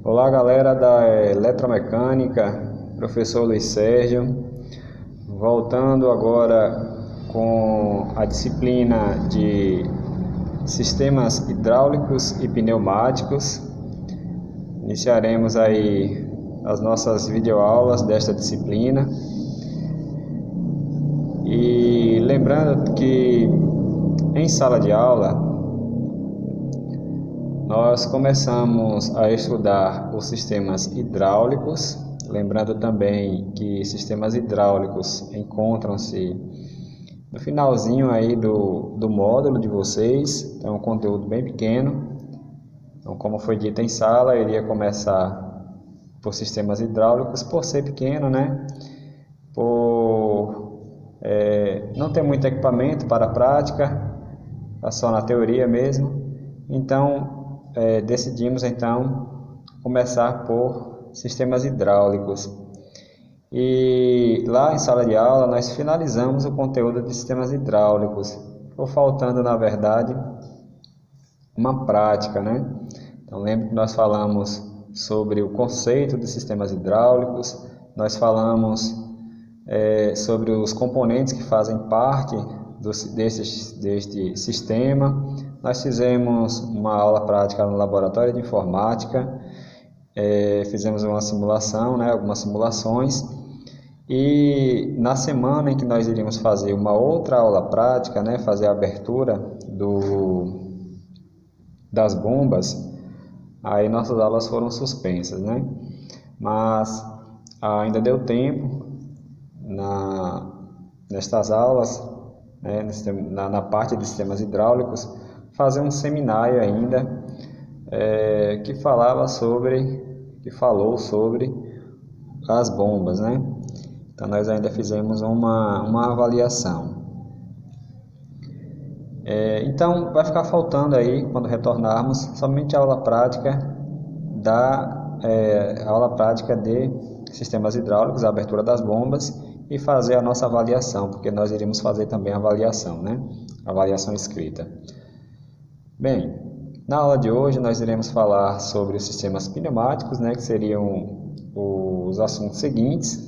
Olá, galera da Eletromecânica, professor Luiz Sérgio, voltando agora com a disciplina de sistemas hidráulicos e pneumáticos. Iniciaremos aí as nossas videoaulas desta disciplina. E lembrando que em sala de aula nós começamos a estudar os sistemas hidráulicos, lembrando também que sistemas hidráulicos encontram-se no finalzinho aí do módulo de vocês, é um conteúdo bem pequeno. Então, como foi dito em sala, eu iria começar por sistemas hidráulicos, por ser pequeno, né? Não ter muito equipamento para a prática, é só na teoria mesmo. Então, decidimos então começar por sistemas hidráulicos. E lá em sala de aula nós finalizamos o conteúdo de sistemas hidráulicos, ficou faltando na verdade uma prática, né? Então lembro que nós falamos sobre o conceito de sistemas hidráulicos, nós falamos sobre os componentes que fazem parte deste sistema. Nós fizemos uma aula prática no laboratório de informática, fizemos uma simulação, né, algumas simulações, e na semana em que nós iríamos fazer uma outra aula prática, né, fazer a abertura das bombas, aí nossas aulas foram suspensas, né? Mas ainda deu tempo nestas aulas, né, na parte de sistemas hidráulicos, fazer um seminário ainda que falou sobre as bombas, né? Então nós ainda fizemos uma avaliação. Então vai ficar faltando aí, quando retornarmos, somente a aula prática de sistemas hidráulicos, a abertura das bombas, e fazer a nossa avaliação, porque nós iríamos fazer também a avaliação, né? Avaliação escrita. Bem, na aula de hoje nós iremos falar sobre os sistemas pneumáticos, né, que seriam os assuntos seguintes,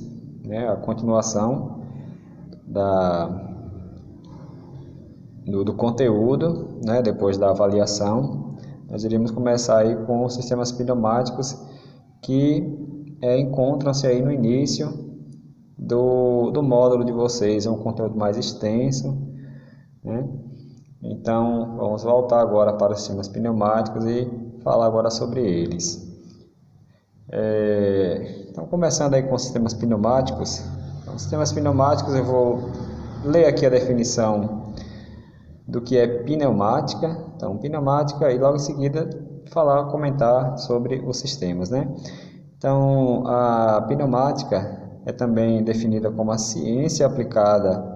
né, a continuação do conteúdo, né, depois da avaliação. Nós iremos começar aí com os sistemas pneumáticos que encontram-se aí no início do módulo de vocês, é um conteúdo mais extenso, né? Então, vamos voltar agora para os sistemas pneumáticos e falar agora sobre eles. Então, começando aí com os sistemas pneumáticos. Então, sistemas pneumáticos, eu vou ler aqui a definição do que é pneumática. Então, pneumática, e logo em seguida comentar sobre os sistemas, né? Então, a pneumática é também definida como a ciência aplicada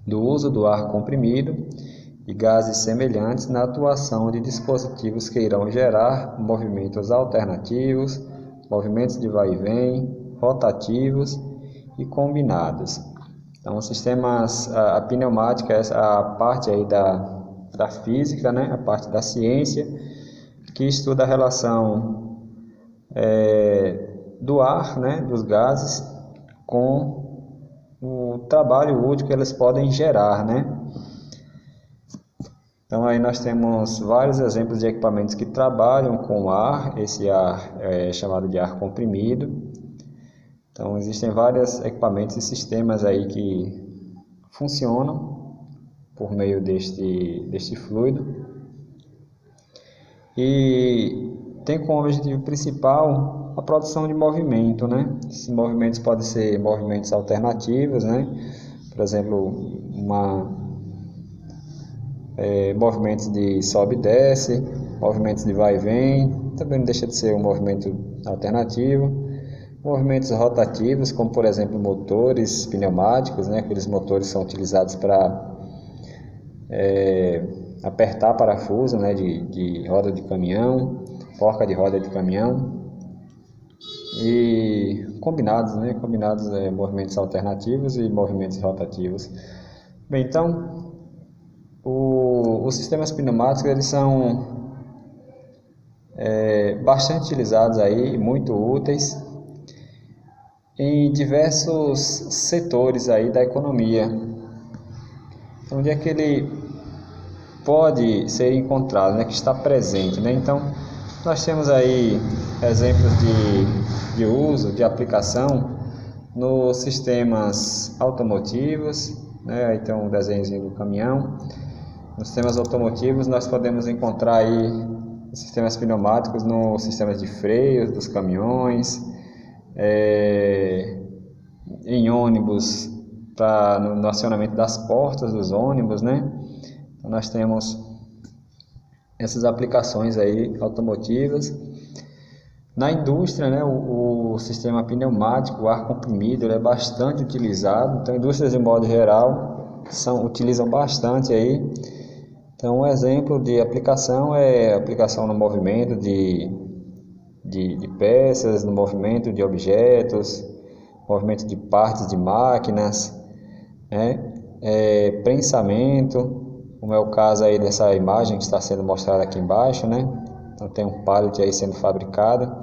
do uso do ar comprimido e gases semelhantes na atuação de dispositivos que irão gerar movimentos alternativos, movimentos de vai e vem, rotativos e combinados. Então, a pneumática é a parte aí da física, né? A parte da ciência, que estuda a relação do ar, né? Dos gases, com o trabalho útil que eles podem gerar, né? Então aí nós temos vários exemplos de equipamentos que trabalham com ar. Esse ar é chamado de ar comprimido. Então existem vários equipamentos e sistemas aí que funcionam por meio deste fluido, e tem como objetivo principal a produção de movimento, né? Esses movimentos podem ser movimentos alternativos, né? Por exemplo, movimentos de sobe e desce, movimentos de vai e vem, também não deixa de ser um movimento alternativo. Movimentos rotativos, como por exemplo motores pneumáticos, né? Aqueles motores são utilizados para apertar parafuso, né? de roda de caminhão, porca de roda de caminhão. E combinados, né? Movimentos alternativos e movimentos rotativos. Bem, então os sistemas pneumáticos, eles são bastante utilizados aí, muito úteis em diversos setores aí da economia. Então, onde é que ele pode ser encontrado, né, que está presente, né? Então, nós temos aí exemplos de uso, de aplicação nos sistemas automotivos, né? Aí tem um desenhozinho do caminhão. Nos sistemas automotivos nós podemos encontrar aí sistemas pneumáticos nos sistemas de freios dos caminhões, em ônibus, no acionamento das portas dos ônibus, né? Então nós temos essas aplicações aí automotivas. Na indústria, né, o sistema pneumático, o ar comprimido, ele é bastante utilizado. Então, indústrias de modo geral utilizam bastante aí. Então, um exemplo de aplicação é a aplicação no movimento de peças, no movimento de objetos, movimento de partes de máquinas, né? Prensamento, como é o caso aí dessa imagem que está sendo mostrada aqui embaixo, né? Então tem um pallet aí sendo fabricado,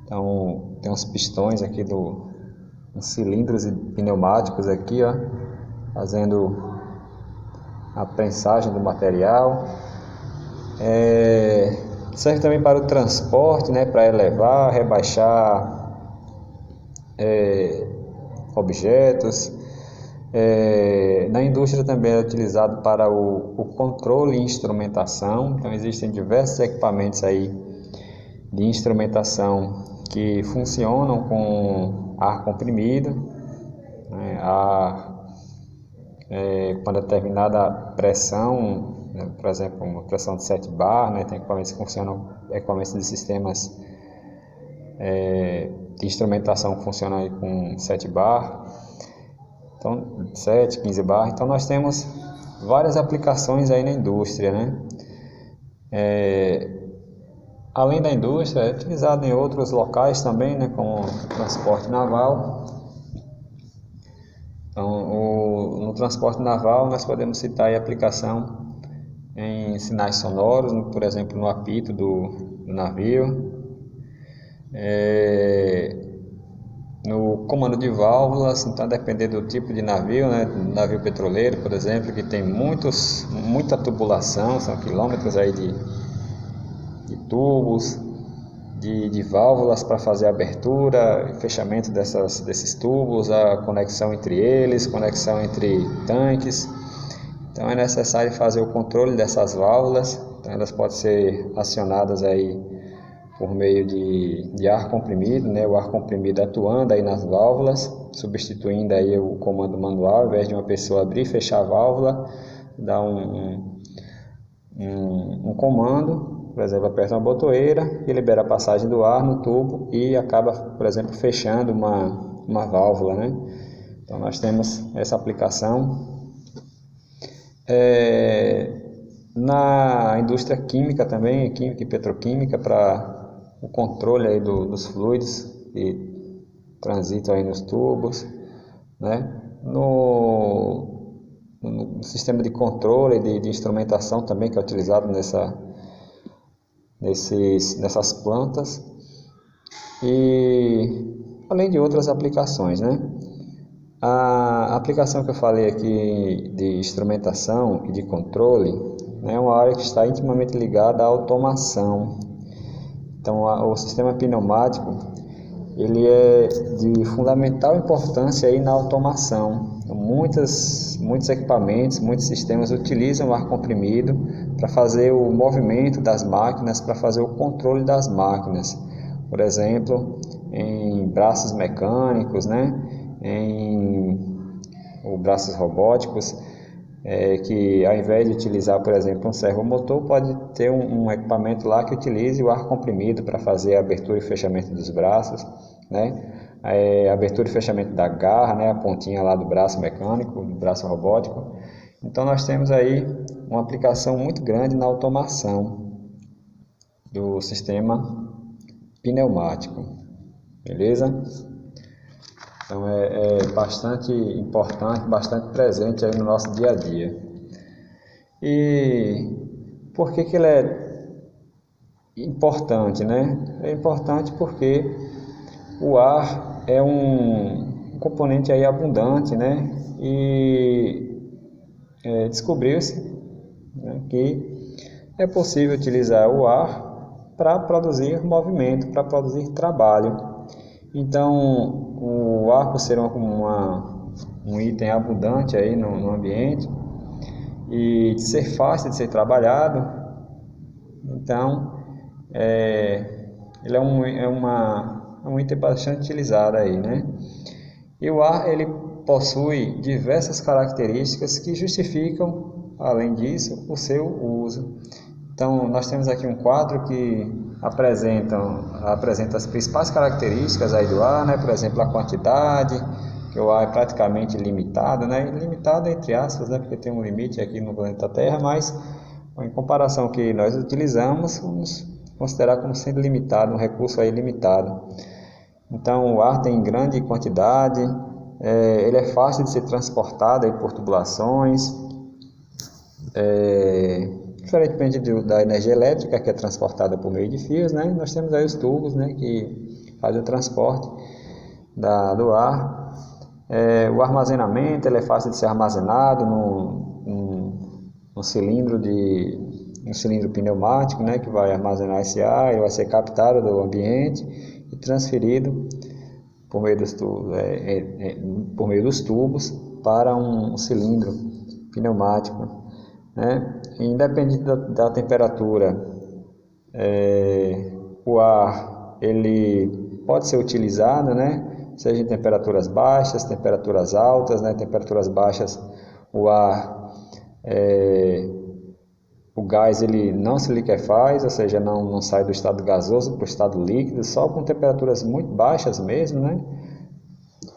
então tem uns pistões aqui uns cilindros pneumáticos aqui, ó, fazendo a prensagem do material. Serve também para o transporte, né, para elevar, rebaixar objetos. Na indústria também é utilizado para o controle e instrumentação. Então existem diversos equipamentos aí de instrumentação que funcionam com ar comprimido, né, com determinada pressão, né, por exemplo, uma pressão de 7 bar, né, tem equipamentos que funcionam, equipamentos de sistemas de instrumentação que funcionam aí com 7 bar. Então, 7, 15 bar. Então, nós temos várias aplicações aí na indústria, né? Além da indústria, é utilizado em outros locais também, né? Como transporte naval. Então, no transporte naval, nós podemos citar aí a aplicação em sinais sonoros, por exemplo, no apito do navio. No comando de válvulas, então depender do tipo de navio, né? Navio petroleiro, por exemplo, que tem muita tubulação, são quilômetros aí de tubos, de válvulas para fazer a abertura e fechamento desses tubos, a conexão entre eles, conexão entre tanques. Então é necessário fazer o controle dessas válvulas, então elas podem ser acionadas aí por meio de ar comprimido, né? O ar comprimido atuando aí nas válvulas, substituindo aí o comando manual, ao invés de uma pessoa abrir e fechar a válvula, dá um comando, por exemplo, aperta uma botoeira e libera a passagem do ar no tubo e acaba, por exemplo, fechando uma válvula, né? Então nós temos essa aplicação. Na indústria química também, química e petroquímica, para o controle aí dos fluidos que transitam aí nos tubos, né? No sistema de controle de instrumentação também, que é utilizado nessas plantas, e além de outras aplicações, né? A aplicação que eu falei aqui de instrumentação e de controle, né, é uma área que está intimamente ligada à automação. Então, o sistema pneumático, ele é de fundamental importância aí na automação. Então, muitos equipamentos, muitos sistemas utilizam o ar comprimido para fazer o movimento das máquinas, para fazer o controle das máquinas. Por exemplo, em braços mecânicos, né? Ou braços robóticos, que ao invés de utilizar, por exemplo, um servomotor, pode ter um equipamento lá que utilize o ar comprimido para fazer a abertura e fechamento dos braços, né? Abertura e fechamento da garra, né? A pontinha lá do braço mecânico, do braço robótico. Então nós temos aí uma aplicação muito grande na automação do sistema pneumático, beleza? Então é bastante importante, bastante presente aí no nosso dia a dia. E por que ele é importante, né? É importante porque o ar é um componente aí abundante, né? E descobriu-se, né, que é possível utilizar o ar para produzir movimento, para produzir trabalho. Então, o ar, por ser um item abundante aí no ambiente e de ser fácil de ser trabalhado, então ele é um item bastante utilizado aí, né? E o ar, ele possui diversas características que justificam, além disso, o seu uso. Então, nós temos aqui um quadro que apresenta as principais características aí do ar, né? Por exemplo, a quantidade, que o ar é praticamente limitado, né? Limitado entre aspas, né? Porque tem um limite aqui no planeta Terra, mas em comparação ao que nós utilizamos, vamos considerar como sendo limitado, um recurso aí limitado. Então, o ar tem grande quantidade, ele é fácil de ser transportado aí por tubulações, diferentemente da energia elétrica, que é transportada por meio de fios, né? Nós temos aí os tubos, né, que fazem o transporte do ar. O armazenamento, ele é fácil de ser armazenado num cilindro pneumático, né, que vai armazenar esse ar, ele vai ser captado do ambiente e transferido por meio dos tubos para um cilindro pneumático, né? Independente da temperatura, o ar ele pode ser utilizado, né? Seja em temperaturas baixas, temperaturas altas, né? Temperaturas baixas, o gás ele não se liquefaz, ou seja, não sai do estado gasoso para o estado líquido, só com temperaturas muito baixas mesmo, né?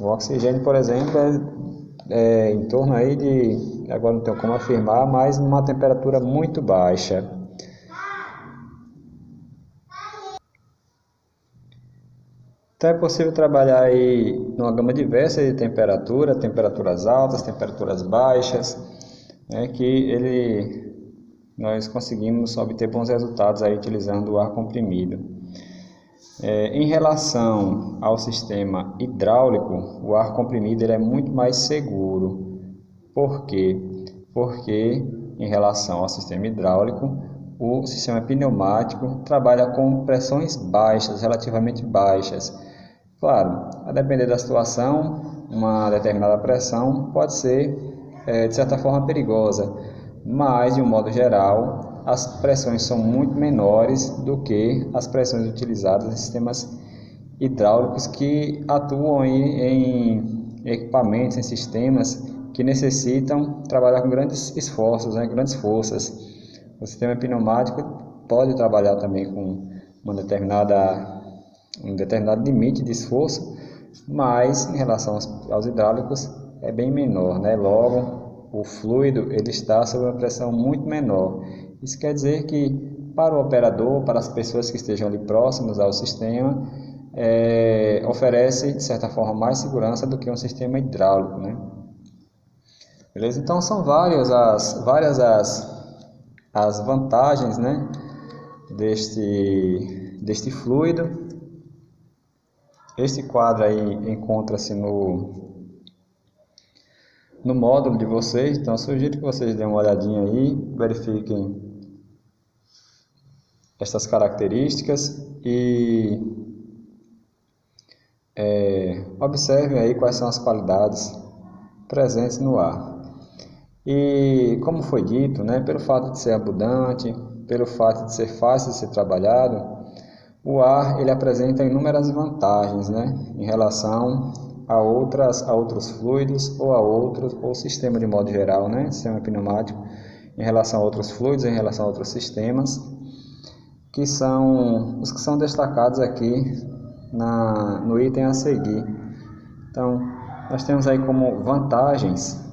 O oxigênio, por exemplo, em torno aí de, agora não tenho como afirmar, mas numa temperatura muito baixa. Então é possível trabalhar aí numa gama diversa de temperaturas altas, temperaturas baixas, né, nós conseguimos obter bons resultados aí utilizando o ar comprimido. Em relação ao sistema hidráulico, o ar comprimido ele é muito mais seguro. Por quê? Porque em relação ao sistema hidráulico, o sistema pneumático trabalha com pressões baixas, relativamente baixas. Claro, a depender da situação, uma determinada pressão pode ser, de certa forma, perigosa, mas, de um modo geral, as pressões são muito menores do que as pressões utilizadas em sistemas hidráulicos que atuam em equipamentos, em sistemas que necessitam trabalhar com grandes esforços, né, grandes forças. O sistema pneumático pode trabalhar também com um determinado limite de esforço, mas em relação aos hidráulicos é bem menor, né? Logo, o fluido ele está sob uma pressão muito menor. Isso quer dizer que para o operador, para as pessoas que estejam ali próximas ao sistema, oferece de certa forma mais segurança do que um sistema hidráulico, né? Beleza? Então são várias as vantagens, né, deste fluido. Este quadro aí encontra-se no módulo de vocês, então eu sugiro que vocês deem uma olhadinha aí, verifiquem estas características e observem aí quais são as qualidades presentes no ar. E como foi dito, né, pelo fato de ser abundante, pelo fato de ser fácil de ser trabalhado, o ar ele apresenta inúmeras vantagens, né, em relação a outros fluidos ou sistema de modo geral, né, sistema pneumático, em relação a outros fluidos, em relação a outros sistemas, que são os que são destacados aqui no item a seguir. Então, nós temos aí como vantagens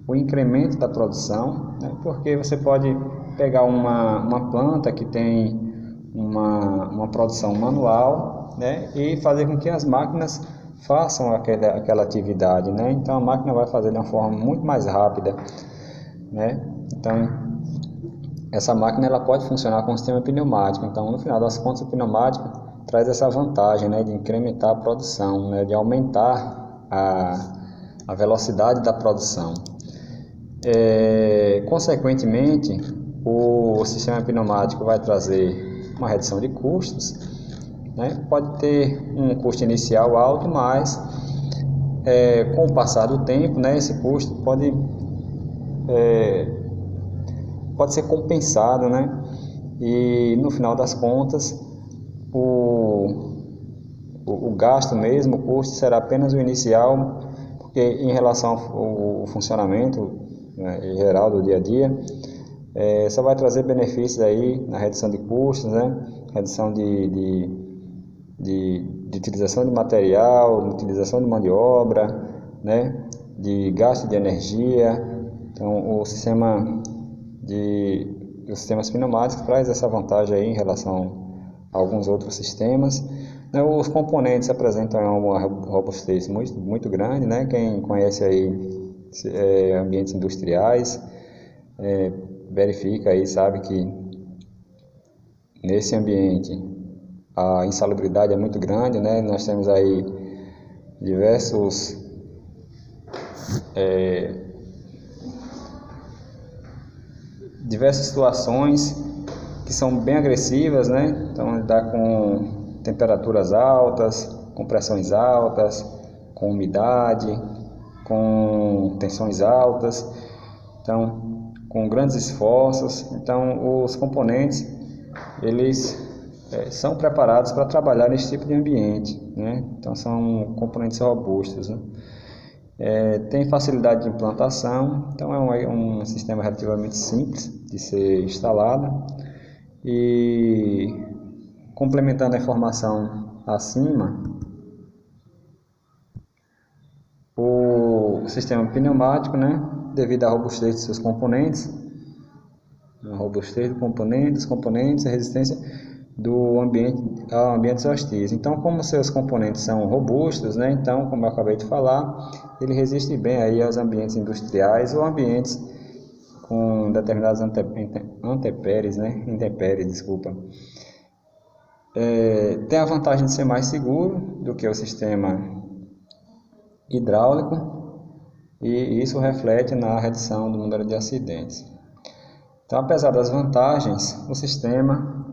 o incremento da produção, né, porque você pode pegar uma planta que tem uma produção manual, né, e fazer com que as máquinas façam aquela atividade, né? Então a máquina vai fazer de uma forma muito mais rápida, né? Então essa máquina ela pode funcionar com o sistema pneumático. Então, no final das contas, o pneumático traz essa vantagem, né, de incrementar a produção, né, de aumentar a velocidade da produção. Consequentemente, o sistema pneumático vai trazer uma redução de custos, né? Pode ter um custo inicial alto, mas com o passar do tempo, né, esse custo pode ser compensado, né? E no final das contas, o gasto mesmo, o custo será apenas o inicial, porque em relação ao funcionamento, né, em geral do dia a dia, só vai trazer benefícios aí na redução de custos, né? Redução de utilização de material, utilização de mão de obra, né? De gasto de energia. Então, os sistemas pneumáticos traz essa vantagem aí em relação a alguns outros sistemas. Os componentes apresentam uma robustez muito grande, né? Quem conhece aí ambientes industriais verifica aí, sabe que nesse ambiente a insalubridade é muito grande, né? Nós temos aí diversas situações que são bem agressivas, né? Então, lidar com temperaturas altas, com pressões altas, com umidade, com tensões altas, então, com grandes esforços. Então, os componentes, eles são preparados para trabalhar nesse tipo de ambiente, né? Então, são componentes robustos, né? Tem facilidade de implantação, então é um sistema relativamente simples de ser instalado. E complementando a informação acima, o sistema pneumático, né, devido à robustez de seus componentes, a robustez dos componentes, a resistência do ambiente a ambientes hostis. Então, como seus componentes são robustos, né, então, como eu acabei de falar, ele resiste bem aí aos ambientes industriais ou ambientes com determinadas intempéries, desculpa. Tem a vantagem de ser mais seguro do que o sistema hidráulico, e isso reflete na redução do número de acidentes. Então, apesar das vantagens, o sistema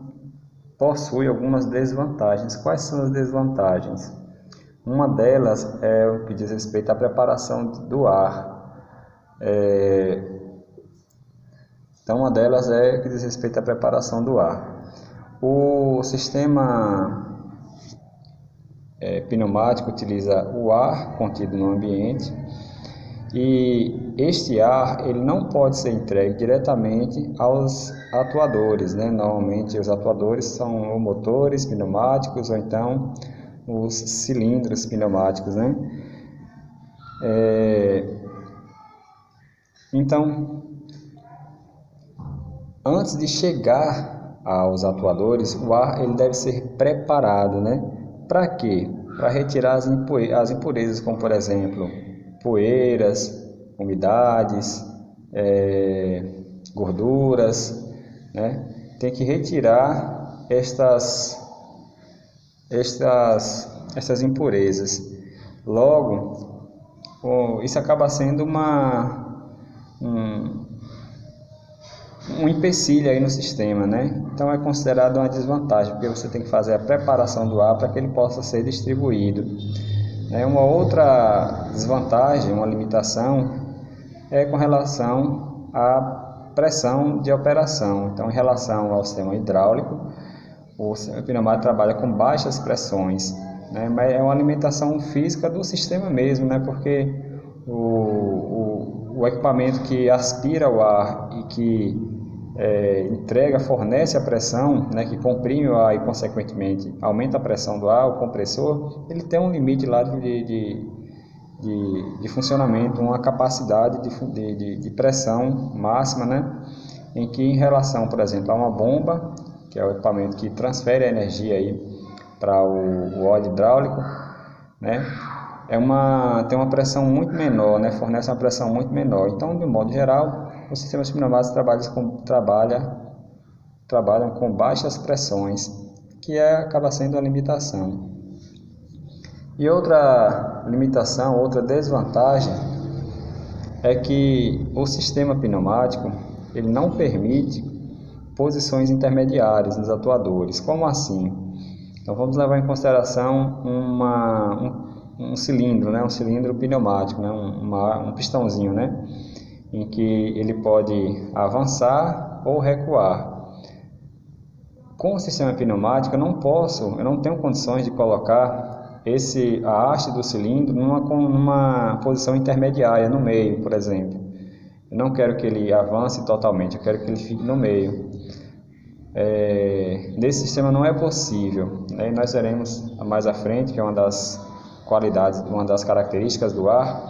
possui algumas desvantagens. Quais são as desvantagens? Uma delas é o que diz respeito à preparação do ar. Então, uma delas é o que diz respeito à preparação do ar. O sistema pneumático utiliza o ar contido no ambiente, e este ar ele não pode ser entregue diretamente aos atuadores, né? Normalmente os atuadores são ou motores pneumáticos ou então os cilindros pneumáticos, né? Então, antes de chegar aos atuadores, o ar ele deve ser preparado, né? Para quê? Para retirar as impurezas, como por exemplo poeiras, umidades, gorduras, né? Tem que retirar estas impurezas. Logo, isso acaba sendo um empecilho aí no sistema, né? Então é considerado uma desvantagem, porque você tem que fazer a preparação do ar para que ele possa ser distribuído. Uma outra desvantagem, uma limitação, é com relação à pressão de operação. Então, em relação ao sistema hidráulico, o pneumático trabalha com baixas pressões, né? Mas é uma limitação física do sistema mesmo, né? Porque o equipamento que aspira o ar e que fornece a pressão, né, que comprime o ar e consequentemente aumenta a pressão do ar, o compressor, ele tem um limite lá de funcionamento, uma capacidade de pressão máxima, né, em que em relação, por exemplo, a uma bomba, que é o equipamento que transfere a energia aí para o óleo hidráulico, né, tem uma pressão muito menor, né, fornece uma pressão muito menor. Então, de modo geral, o sistema pneumático trabalha trabalham com baixas pressões, que acaba sendo a limitação. E outra limitação, outra desvantagem é que o sistema pneumático ele não permite posições intermediárias nos atuadores. Como assim? Então vamos levar em consideração um cilindro, né? Um cilindro pneumático, né? Um pistãozinho, né? Em que ele pode avançar ou recuar. Com o sistema pneumático eu não tenho condições de colocar a haste do cilindro numa posição intermediária no meio, por exemplo. Eu não quero que ele avance totalmente, eu quero que ele fique no meio. Nesse sistema não é possível, né? Nós veremos mais à frente que é uma das qualidades, uma das características do ar,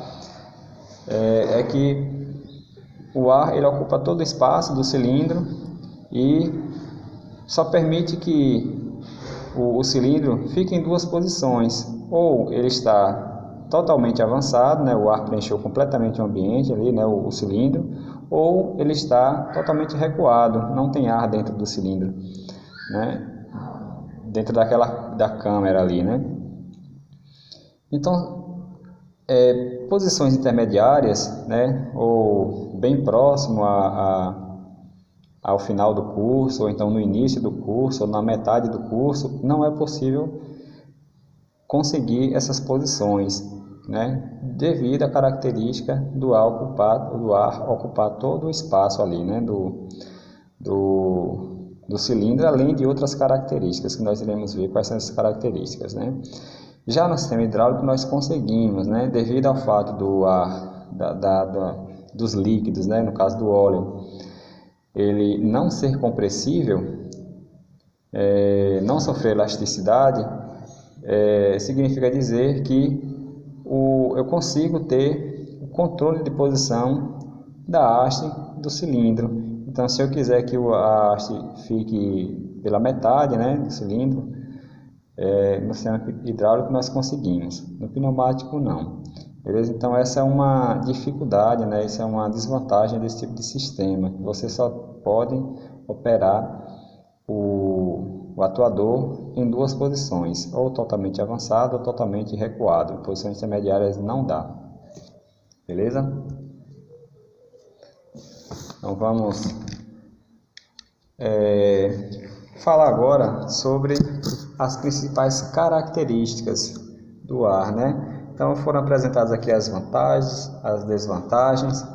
é que o ar ele ocupa todo o espaço do cilindro e só permite que o cilindro fique em duas posições, ou ele está totalmente avançado, né, o ar preencheu completamente o ambiente ali, né, o cilindro, ou ele está totalmente recuado, não tem ar dentro do cilindro, né, dentro da câmara ali, né. Então, posições intermediárias, né, ou bem próximo ao final do curso, ou então no início do curso, ou na metade do curso, não é possível conseguir essas posições, né? Devido à característica do ar ocupar todo o espaço ali, né? do cilindro, além de outras características que nós iremos ver quais são essas características, né? Já no sistema hidráulico nós conseguimos, né? Devido ao fato do ar, dos líquidos, né? No caso do óleo, ele não ser compressível, não sofrer elasticidade, significa dizer que eu consigo ter o controle de posição da haste do cilindro. Então, se eu quiser que a haste fique pela metade, né, do cilindro, no sistema hidráulico nós conseguimos, no pneumático não. Beleza? Então essa é uma dificuldade, né? Isso é uma desvantagem desse tipo de sistema. Você só pode operar o atuador em duas posições, ou totalmente avançado ou totalmente recuado. Em posições intermediárias não dá. Beleza? Então vamos falar agora sobre as principais características do ar, né? Então foram apresentadas aqui as vantagens, as desvantagens,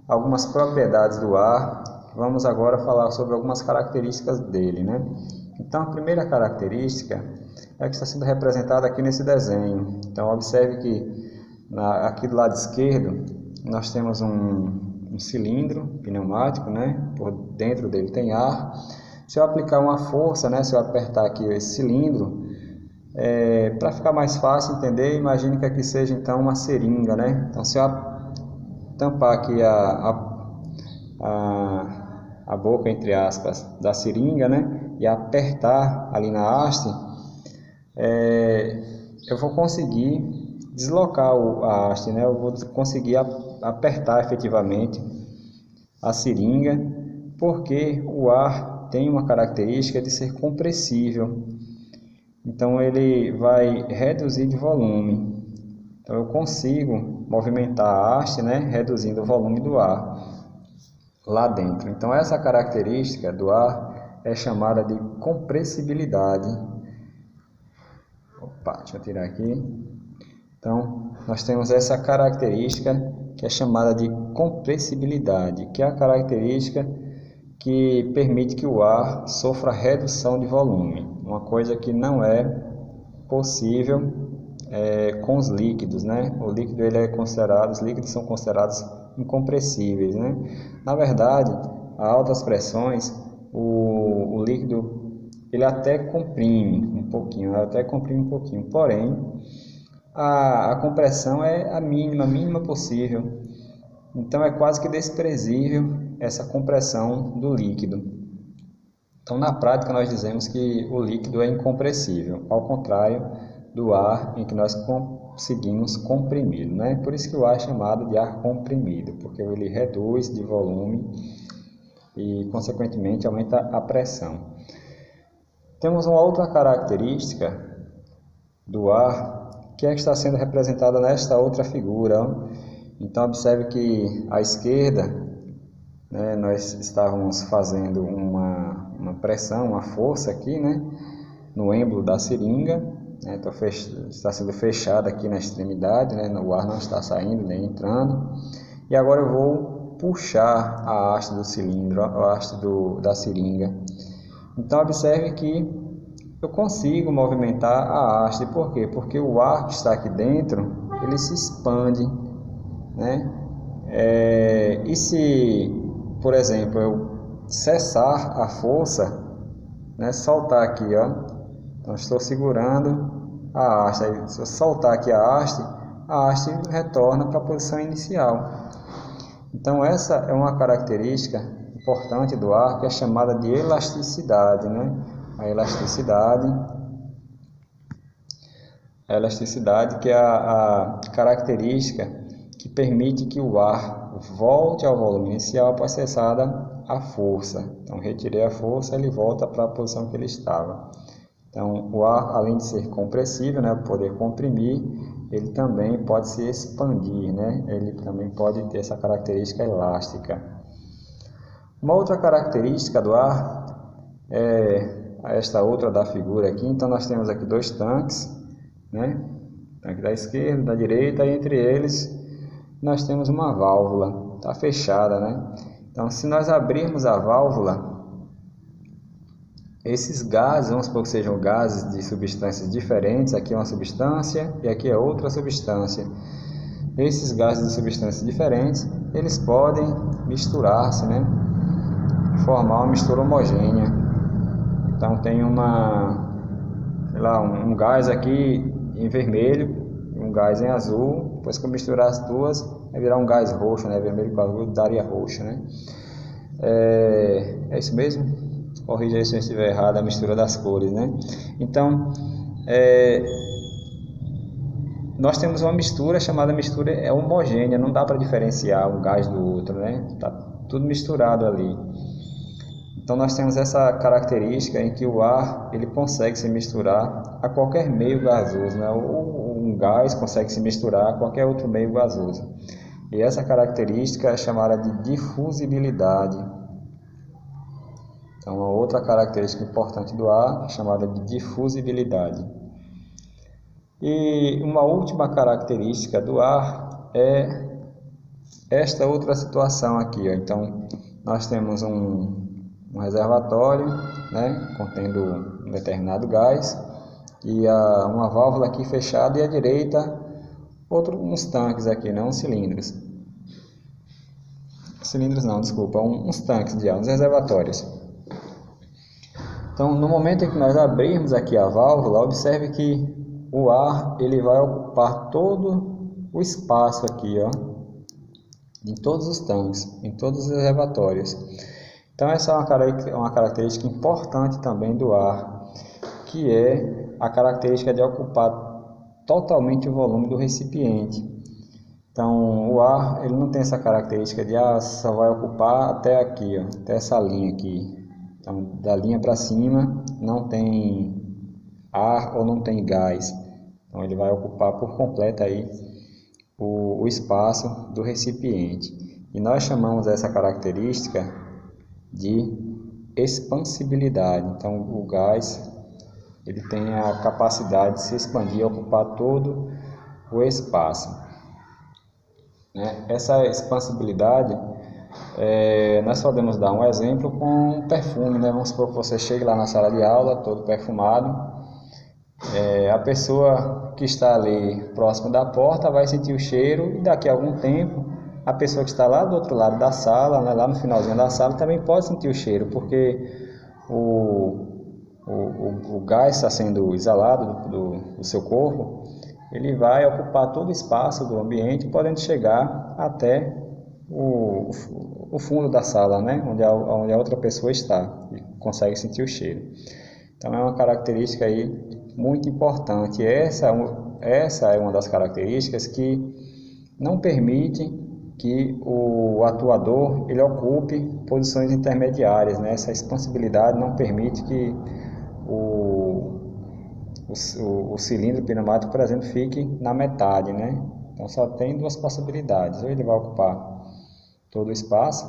algumas propriedades do ar. Vamos agora falar sobre algumas características dele, né? Então a primeira característica é a que está sendo representada aqui nesse desenho. Então observe que aqui do lado esquerdo nós temos um cilindro pneumático, né? Por dentro dele tem ar. Se eu aplicar uma força, né? Se eu apertar aqui esse cilindro, para ficar mais fácil entender, imagine que aqui seja então uma seringa, né? Então se eu tampar aqui a boca, entre aspas, da seringa, né? E apertar ali na haste, eu vou conseguir deslocar a haste, né? Eu vou conseguir apertar efetivamente a seringa, porque o ar tem uma característica de ser compressível. Então ele vai reduzir de volume. Então eu consigo movimentar a haste, né, reduzindo o volume do ar lá dentro. Então essa característica do ar é chamada de compressibilidade. Deixa eu tirar aqui. Então nós temos essa característica que é chamada de compressibilidade, que é a característica que permite que o ar sofra redução de volume, uma coisa que não é possível com os líquidos, né? O líquido os líquidos são considerados incompressíveis, né? Na verdade, a altas pressões, o líquido ele até comprime um pouquinho, porém a compressão é a mínima possível. Então é quase que desprezível essa compressão do líquido. Então na prática nós dizemos que o líquido é incompressível, ao contrário do ar em que nós conseguimos comprimi-lo, né? Por isso que o ar é chamado de ar comprimido, porque ele reduz de volume e, consequentemente, aumenta a pressão. Temos uma outra característica do ar, que é que está sendo representada nesta outra figura. Então, observe que à esquerda, né, nós estávamos fazendo uma pressão, uma força aqui, né, no êmbolo da seringa, né, então está sendo fechado aqui na extremidade, né, o ar não está saindo nem entrando. E agora eu vou puxar a haste do cilindro, a haste da seringa. Então, observe que eu consigo movimentar a haste. Por quê? Porque o ar que está aqui dentro, ele se expande, né? E se, por exemplo, eu cessar a força, né? Soltar aqui, ó. Então, estou segurando a haste. Aí, se eu soltar aqui a haste retorna para a posição inicial. Então, essa é uma característica importante do ar, que é chamada de elasticidade, né? A elasticidade que é a característica que permite que o ar volte ao volume inicial após cessada a força. Então, retirei a força, ele volta para a posição que ele estava. Então, o ar, além de ser compressível, né, poder comprimir, ele também pode se expandir, né? Ele também pode ter essa característica elástica. Uma outra característica do ar é esta outra da figura aqui. Então, nós temos aqui dois tanques, né? Tanque da esquerda, da direita, e entre eles nós temos uma válvula, está fechada, né? Então, se nós abrirmos a válvula, esses gases, vamos supor que sejam gases de substâncias diferentes, aqui é uma substância e aqui é outra substância. Esses gases de substâncias diferentes, eles podem misturar-se, né? Formar uma mistura homogênea. Então, tem um gás aqui em vermelho, um gás em azul. Depois que eu misturar as duas, vai virar um gás roxo, né? Vermelho com azul daria roxo, né? É isso mesmo? Corrija aí se eu estiver errado a mistura das cores, né? Então, nós temos uma mistura chamada mistura homogênea. Não dá para diferenciar um gás do outro, né? Tá tudo misturado ali. Então, nós temos essa característica em que o ar ele consegue se misturar a qualquer meio gasoso, né? Um gás consegue se misturar a qualquer outro meio gasoso. E essa característica é chamada de difusibilidade. Então, uma outra característica importante do ar é chamada de difusibilidade. E uma última característica do ar é esta outra situação aqui, ó. Então, nós temos um reservatório, né, contendo um determinado gás, e uma válvula aqui fechada, e à direita uns tanques aqui, né, uns cilindros. Cilindros não, desculpa, uns tanques de ar, uns reservatórios. Então, no momento em que nós abrirmos aqui a válvula, observe que o ar ele vai ocupar todo o espaço aqui, ó, em todos os tanques, em todos os reservatórios. Então, essa é uma característica importante também do ar, que é a característica de ocupar totalmente o volume do recipiente. Então, o ar ele não tem essa característica de só vai ocupar até aqui, ó, até essa linha aqui. Então, da linha para cima não tem ar ou não tem gás. Então, ele vai ocupar por completo aí o espaço do recipiente. E nós chamamos essa característica de expansibilidade. Então, o gás ele tem a capacidade de se expandir e ocupar todo o espaço, né? Essa expansibilidade, nós podemos dar um exemplo com perfume, né? Vamos supor que você chegue lá na sala de aula todo perfumado. A pessoa que está ali próximo da porta vai sentir o cheiro, e daqui a algum tempo a pessoa que está lá do outro lado da sala, né, lá no finalzinho da sala, também pode sentir o cheiro, porque o gás está sendo exalado do seu corpo, ele vai ocupar todo o espaço do ambiente, podendo chegar até o fundo da sala, né, onde a outra pessoa está, e consegue sentir o cheiro. Então, é uma característica aí muito importante. Essa é uma das características que não permite que o atuador ele ocupe posições intermediárias, né? Essa expansibilidade não permite que o cilindro pneumático, por exemplo, fique na metade, né? Então só tem duas possibilidades: ou ele vai ocupar todo o espaço,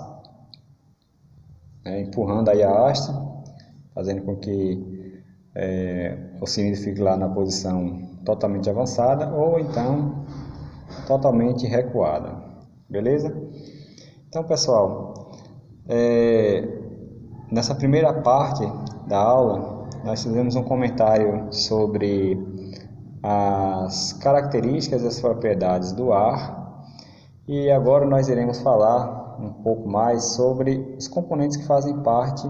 empurrando aí a haste, fazendo com que o cilindro fique lá na posição totalmente avançada, ou então totalmente recuada, beleza? Então, pessoal, nessa primeira parte da aula, nós fizemos um comentário sobre as características e as propriedades do ar, e agora nós iremos falar um pouco mais sobre os componentes que fazem parte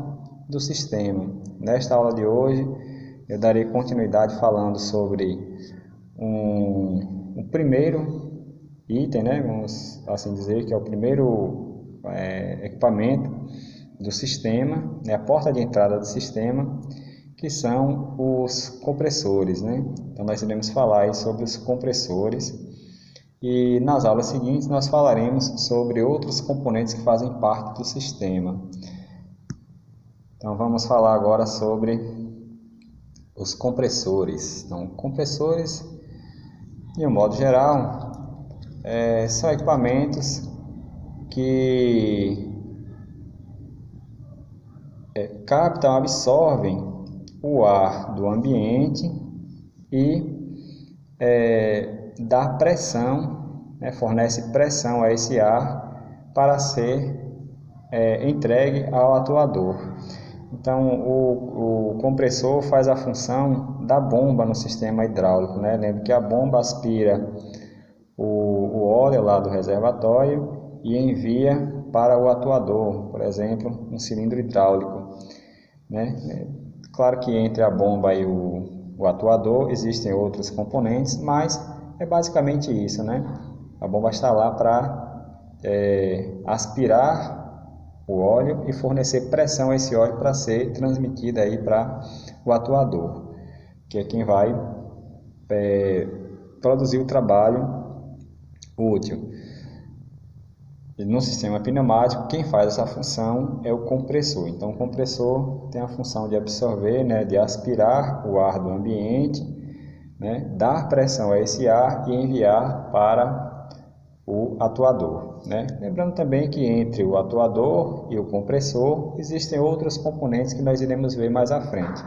do sistema. Nesta aula de hoje, eu darei continuidade falando sobre o primeiro item, né? Vamos assim dizer, que é o primeiro equipamento do sistema, a porta de entrada do sistema, que são os compressores, né? Então nós iremos falar aí sobre os compressores, e nas aulas seguintes nós falaremos sobre outros componentes que fazem parte do sistema. Então vamos falar agora sobre os compressores. Então, compressores, de um modo geral, são equipamentos que captam, absorvem o ar do ambiente e dá pressão, fornece pressão a esse ar para ser entregue ao atuador. Então, o compressor faz a função da bomba no sistema hidráulico, né? Lembre que a bomba aspira o óleo lá do reservatório e envia para o atuador, por exemplo, um cilindro hidráulico, né? Claro que entre a bomba e o atuador existem outros componentes, mas é basicamente isso, né? A bomba está lá para aspirar o óleo e fornecer pressão a esse óleo para ser transmitido aí para o atuador, que é quem vai produzir o trabalho útil. E no sistema pneumático, quem faz essa função é o compressor. Então, o compressor tem a função de absorver, né, de aspirar o ar do ambiente, né, dar pressão a esse ar e enviar para o atuador, né? Lembrando também que entre o atuador e o compressor existem outros componentes que nós iremos ver mais à frente.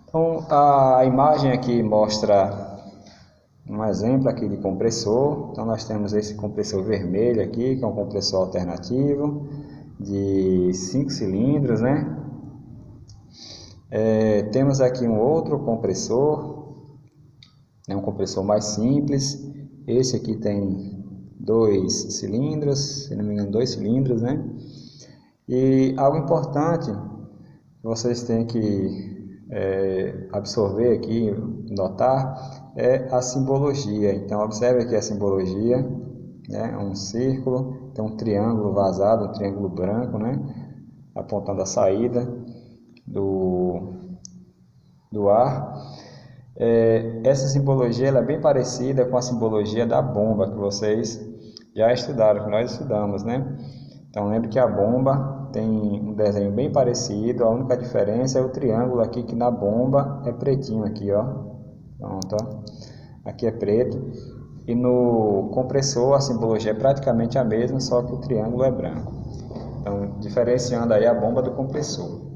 Então, a imagem aqui mostra um exemplo aqui de compressor. Então nós temos esse compressor vermelho aqui, que é um compressor alternativo de 5 cilindros, né? Temos aqui um outro compressor, um compressor mais simples. Esse aqui tem 2 cilindros, se não me engano, 2 cilindros, né? E algo importante que vocês têm que absorver aqui, notar, é a simbologia. Então observe aqui a simbologia, né? Um círculo, tem um triângulo vazado, um triângulo branco, né? Apontando a saída do ar. Essa simbologia ela é bem parecida com a simbologia da bomba que vocês já estudaram, que nós estudamos, né? Então lembre que a bomba tem um desenho bem parecido, a única diferença é o triângulo aqui, que na bomba é pretinho aqui, ó. Pronto, ó. Aqui é preto. E no compressor a simbologia é praticamente a mesma, só que o triângulo é branco. Então, diferenciando aí a bomba do compressor.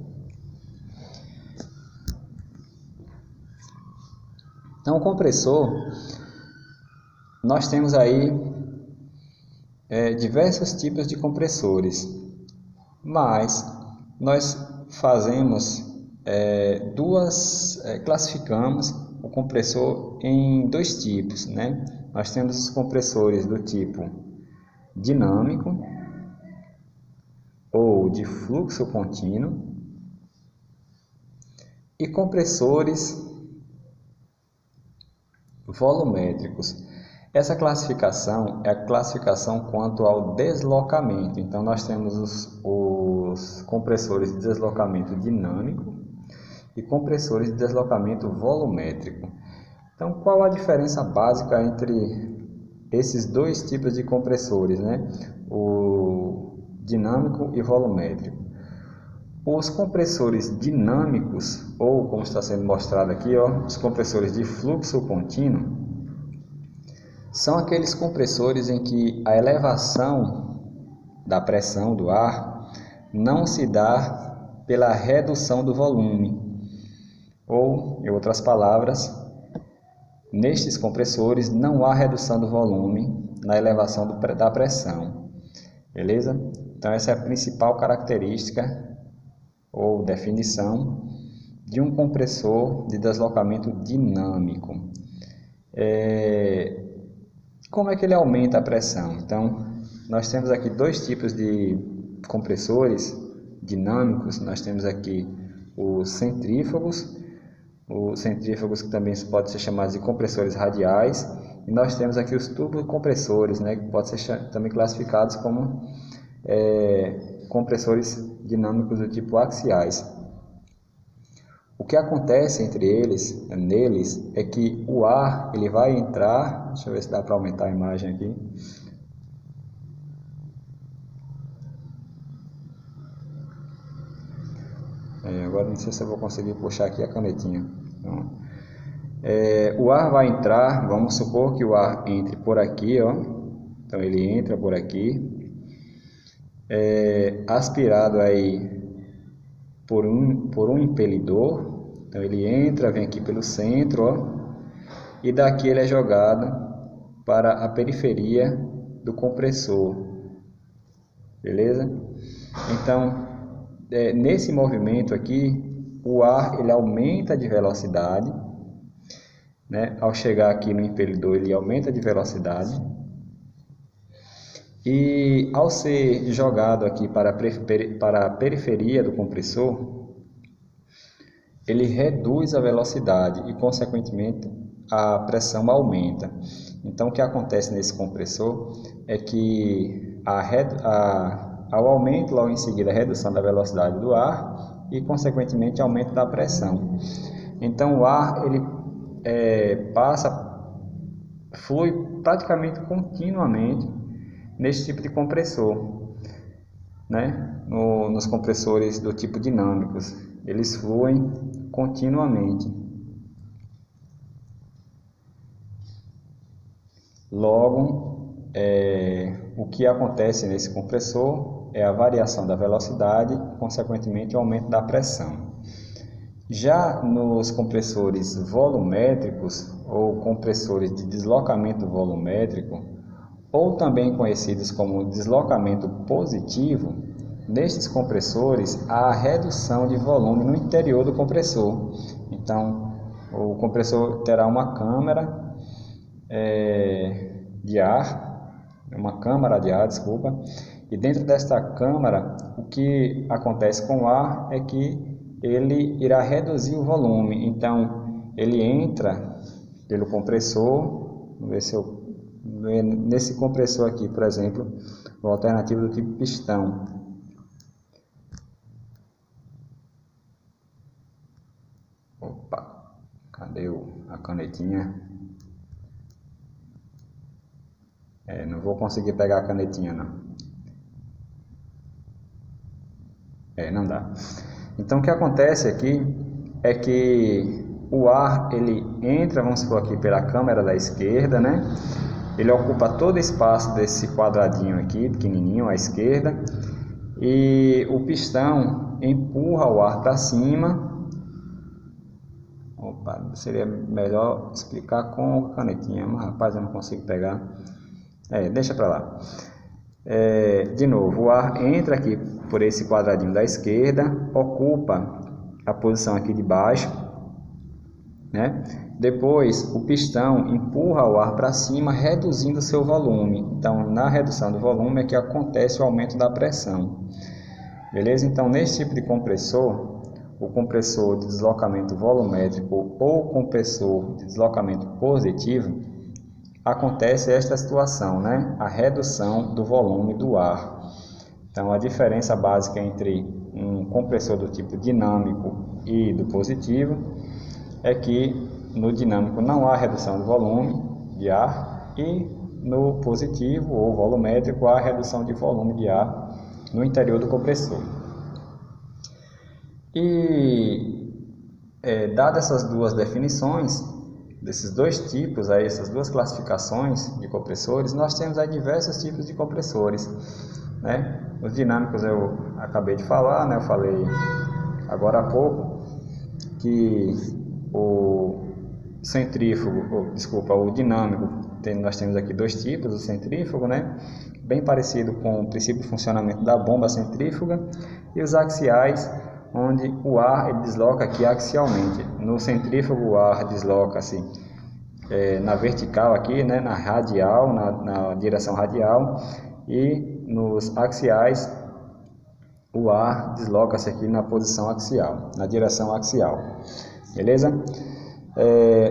Então, o compressor, nós temos aí diversos tipos de compressores, mas nós classificamos o compressor em 2 tipos, né? Nós temos os compressores do tipo dinâmico ou de fluxo contínuo e compressores volumétricos. Essa classificação é a classificação quanto ao deslocamento. Então nós temos os compressores de deslocamento dinâmico e compressores de deslocamento volumétrico. Então qual a diferença básica entre esses 2 tipos de compressores, né? O dinâmico e volumétrico. Os compressores dinâmicos, ou como está sendo mostrado aqui, os compressores de fluxo contínuo, são aqueles compressores em que a elevação da pressão do ar não se dá pela redução do volume, ou, em outras palavras, nestes compressores não há redução do volume na elevação da pressão, beleza? Então essa é a principal característica ou definição de um compressor de deslocamento dinâmico. Como é que ele aumenta a pressão? Então, nós temos aqui dois tipos de compressores dinâmicos. Nós temos aqui os centrífugos que também podem ser chamados de compressores radiais, e nós temos aqui os turbocompressores, né, que podem ser também classificados como compressores dinâmicos do tipo axiais. O que acontece neles é que o ar ele vai entrar, deixa eu ver se dá para aumentar a imagem aqui. Agora não sei se eu vou conseguir puxar aqui a canetinha. Então, o ar vai entrar, vamos supor que o ar entre por aqui, então ele entra por aqui, aspirado aí por um impelidor. Então ele entra, vem aqui pelo centro, e daqui ele é jogado para a periferia do compressor, beleza? Então nesse movimento aqui, o ar ele aumenta de velocidade, né? Ao chegar aqui no impelidor ele aumenta de velocidade, e ao ser jogado aqui para a periferia do compressor, ele reduz a velocidade e, consequentemente, a pressão aumenta. Então, o que acontece nesse compressor é que ao aumento, logo em seguida, a redução da velocidade do ar e, consequentemente, aumento da pressão. Então, o ar ele flui praticamente continuamente nesse tipo de compressor, né? Nos compressores do tipo dinâmicos, eles fluem continuamente. Logo, o que acontece nesse compressor é a variação da velocidade, consequentemente o aumento da pressão. Já nos compressores volumétricos ou compressores de deslocamento volumétrico, ou também conhecidos como deslocamento positivo, nestes compressores há a redução de volume no interior do compressor. Então, o compressor terá uma câmara de ar, e dentro desta câmara, o que acontece com o ar é que ele irá reduzir o volume. Então, ele entra pelo compressor, vamos ver se nesse compressor aqui, por exemplo, o alternativo do tipo pistão. Opa, cadê a canetinha? Não vou conseguir pegar a canetinha, não. Não dá. Então, o que acontece aqui é que o ar ele entra, vamos supor aqui, pela câmara da esquerda, né? Ele ocupa todo o espaço desse quadradinho aqui, pequenininho, à esquerda, e o pistão empurra o ar para cima. Opa, seria melhor explicar com a canetinha, mas rapaz, eu não consigo pegar. Deixa para lá. De novo, o ar entra aqui por esse quadradinho da esquerda, ocupa a posição aqui de baixo, né? Depois o pistão empurra o ar para cima, reduzindo seu volume. Então, na redução do volume é que acontece o aumento da pressão. Beleza? Então, nesse tipo de compressor, o compressor de deslocamento volumétrico ou compressor de deslocamento positivo, acontece esta situação, né? A redução do volume do ar. Então, a diferença básica entre um compressor do tipo dinâmico e do positivo é que no dinâmico não há redução do volume de ar, e no positivo ou volumétrico há redução de volume de ar no interior do compressor. E dadas essas duas definições, desses dois tipos, aí, essas duas classificações de compressores, nós temos aí diversos tipos de compressores, né? Os dinâmicos eu acabei de falar, né? Eu falei agora há pouco que o o dinâmico, nós temos aqui dois tipos, o centrífugo, né? Bem parecido com o princípio de funcionamento da bomba centrífuga, e os axiais, onde o ar ele desloca aqui axialmente. No centrífugo o ar desloca-se na vertical aqui, né, na radial, na direção radial, e nos axiais o ar desloca-se aqui na posição axial, na direção axial, beleza?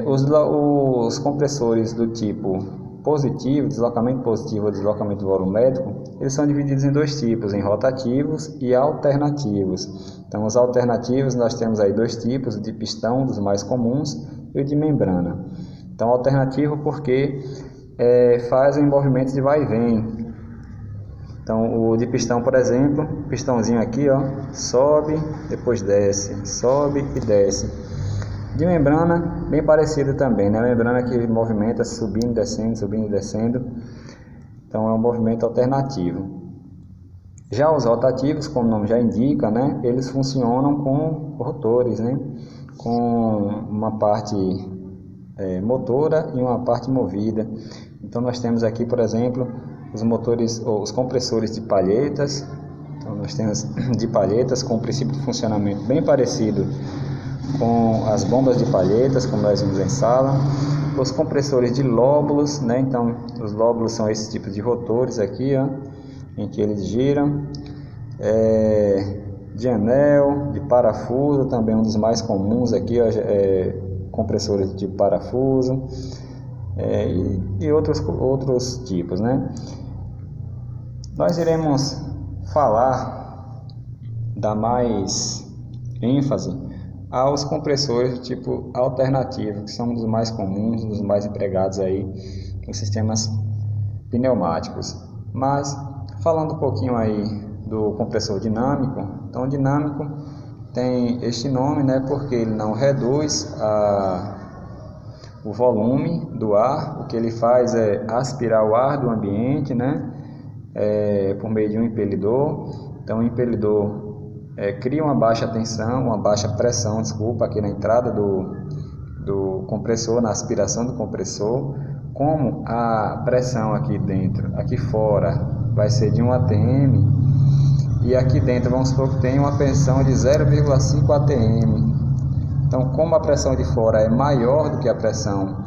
Os compressores do tipo positivo, deslocamento positivo ou deslocamento volumétrico, eles são divididos em dois tipos, em rotativos e alternativos. Então, os alternativos nós temos aí dois tipos, o de pistão, dos mais comuns, e o de membrana. Então, alternativo porque fazem movimentos de vai e vem. Então, o de pistão, por exemplo, pistãozinho aqui, ó, sobe, depois desce, sobe e desce. De membrana, bem parecido também, né? A membrana que movimenta subindo e descendo. Então, é um movimento alternativo. Já os rotativos, como o nome já indica, né? Eles funcionam com rotores, né? Com uma parte motora e uma parte movida. Então, nós temos aqui, por exemplo, os compressores de palhetas. Então, nós temos de palhetas com um princípio de funcionamento bem parecido com as bombas de palhetas, como nós vimos em sala. Os compressores de lóbulos, né? Então, os lóbulos são esses tipos de rotores aqui, ó, em que eles giram. De anel, de parafuso, também um dos mais comuns aqui, ó, compressores de parafuso, e outros tipos, né? Nós iremos dar mais ênfase aos compressores do tipo alternativo, que são um dos mais comuns, um dos mais empregados aí nos sistemas pneumáticos. Mas, falando um pouquinho aí do compressor dinâmico, então o dinâmico tem este nome, né, porque ele não reduz o volume do ar, o que ele faz é aspirar o ar do ambiente, né, por meio de um impelidor. Então o impelidor cria uma baixa tensão, uma baixa pressão, aqui na entrada do compressor, na aspiração do compressor. Como a pressão aqui dentro, aqui fora, vai ser de 1 atm, e aqui dentro vamos supor que tem uma pressão de 0,5 atm. Então, como a pressão de fora é maior do que a pressão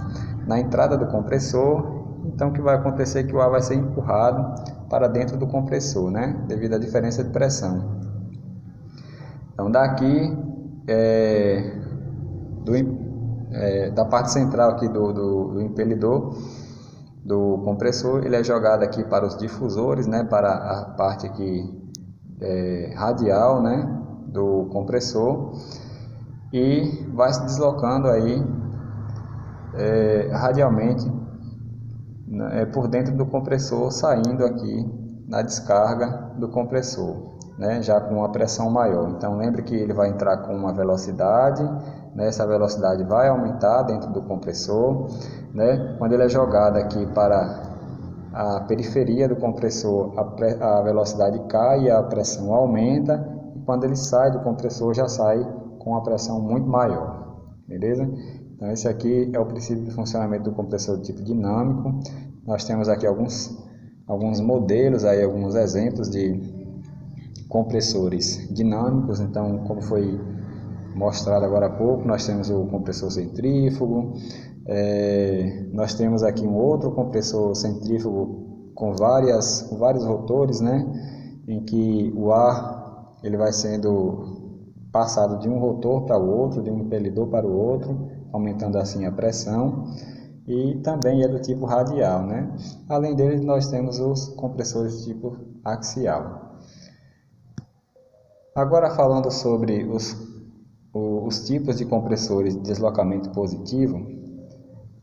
na entrada do compressor, então o que vai acontecer é que o ar vai ser empurrado para dentro do compressor, né? Devido à diferença de pressão. Então, daqui, da parte central aqui do impelidor do compressor, ele é jogado aqui para os difusores, né? Para a parte aqui radial, né? Do compressor, e vai se deslocando aí radialmente por dentro do compressor, saindo aqui na descarga do compressor, né, já com uma pressão maior. Então lembre que ele vai entrar com uma velocidade, né, essa velocidade vai aumentar dentro do compressor, né, quando ele é jogado aqui para a periferia do compressor, a velocidade cai e a pressão aumenta, e quando ele sai do compressor já sai com uma pressão muito maior, beleza? Então esse aqui é o princípio de funcionamento do compressor do tipo dinâmico. Nós temos aqui alguns modelos, aí, alguns exemplos de compressores dinâmicos. Então, como foi mostrado agora há pouco, nós temos o compressor centrífugo, nós temos aqui um outro compressor centrífugo com vários rotores, né, em que o ar ele vai sendo passado de um rotor para o outro, de um impelidor para o outro, aumentando assim a pressão, e também é do tipo radial, né? Além dele, nós temos os compressores de tipo axial. Agora, falando sobre os tipos de compressores de deslocamento positivo,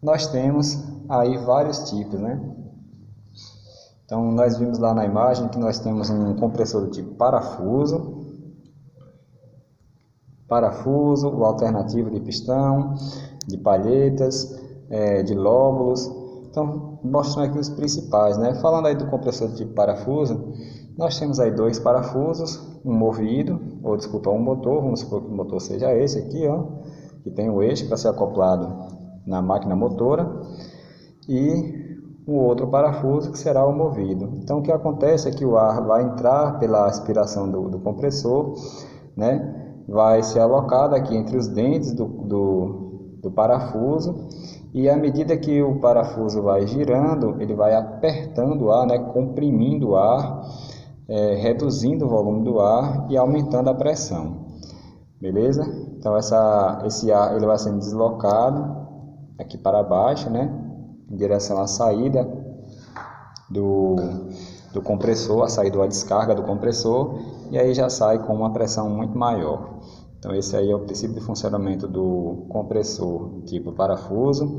nós temos aí vários tipos, né? Então nós vimos lá na imagem que nós temos um compressor do tipo parafuso, o alternativo de pistão, de palhetas, de lóbulos. Então, mostrando aqui os principais, né? Falando aí do compressor do tipo parafuso, nós temos aí 2 parafusos, um movido, ou desculpa, um motor, vamos supor que o motor seja esse aqui, ó, que tem o eixo para ser acoplado na máquina motora, e um outro parafuso que será o movido. Então, o que acontece é que o ar vai entrar pela aspiração do compressor, né? Vai ser alocado aqui entre os dentes do parafuso, e à medida que o parafuso vai girando, ele vai apertando o ar, né? Comprimindo o ar, reduzindo o volume do ar e aumentando a pressão. Beleza? Então esse ar ele vai sendo deslocado aqui para baixo, né? Em direção à saída do compressor, a saída ou a descarga do compressor, e aí já sai com uma pressão muito maior. Então esse aí é o princípio de funcionamento do compressor tipo parafuso.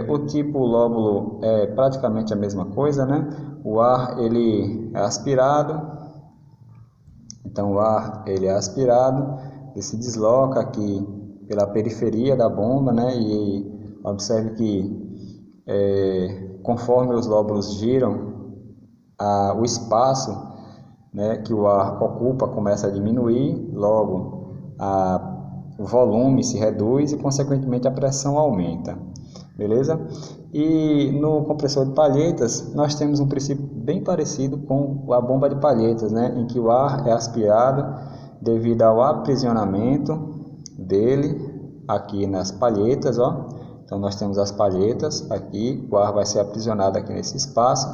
O tipo lóbulo é praticamente a mesma coisa, né? O ar ele é aspirado, então o ar ele é aspirado, ele se desloca aqui pela periferia da bomba, né? E observe que conforme os lóbulos giram, o espaço, né, que o ar ocupa começa a diminuir, logo o volume se reduz e consequentemente a pressão aumenta, beleza? E no compressor de palhetas nós temos um princípio bem parecido com a bomba de palhetas, né, em que o ar é aspirado devido ao aprisionamento dele aqui nas palhetas, ó. Então nós temos as palhetas aqui, o ar vai ser aprisionado aqui nesse espaço.